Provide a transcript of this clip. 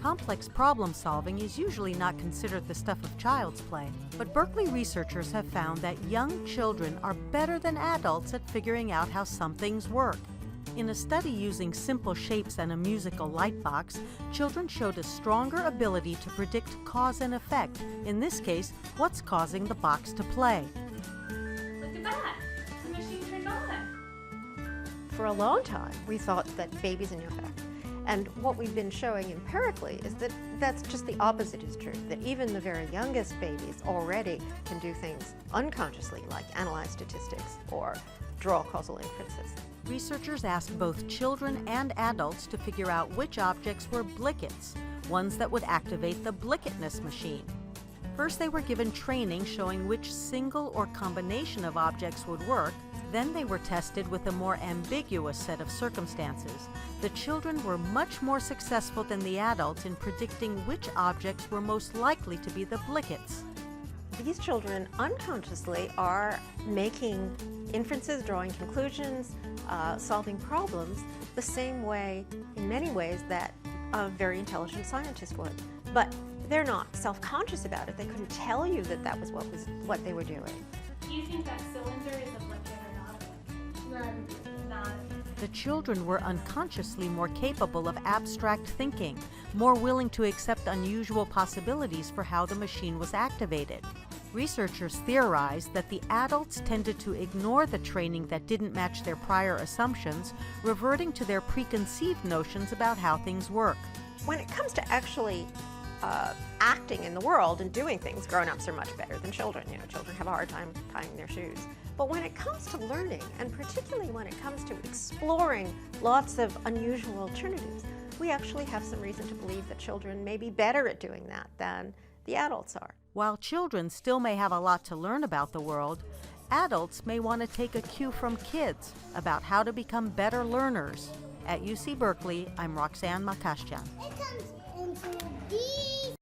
Complex problem solving is usually not considered the stuff of child's play, but Berkeley researchers have found that young children are better than adults at figuring out how some things work. In a study using simple shapes and a musical light box, children showed a stronger ability to predict cause and effect, in this case, what's causing the box to play. Look at that! The machine turned on. For a long time, we thought that babies knew how. And what we've been showing empirically is that that's just the opposite is true, that even the very youngest babies already can do things unconsciously, like analyze statistics or draw causal inferences. Researchers asked both children and adults to figure out which objects were blickets, ones that would activate the blicketness machine. First, they were given training showing which single or combination of objects would work. Then they were tested with a more ambiguous set of circumstances. The children were much more successful than the adults in predicting which objects were most likely to be the blickets. These children unconsciously are making inferences, drawing conclusions, solving problems the same way, in many ways, that a very intelligent scientist would. But they're not self-conscious about it. They couldn't tell you that that was what they were doing. Do you think that cylinder is a blicket or not a blicket? Not. The children were unconsciously more capable of abstract thinking, more willing to accept unusual possibilities for how the machine was activated. Researchers theorized that the adults tended to ignore the training that didn't match their prior assumptions, reverting to their preconceived notions about how things work. When it comes to actually acting in the world and doing things, grown-ups are much better than children. You know, children have a hard time tying their shoes. But when it comes to learning, and particularly when it comes to exploring lots of unusual alternatives, we actually have some reason to believe that children may be better at doing that than the adults are. While children still may have a lot to learn about the world, adults may want to take a cue from kids about how to become better learners. At UC Berkeley, I'm Roxanne Makashjan. It comes into these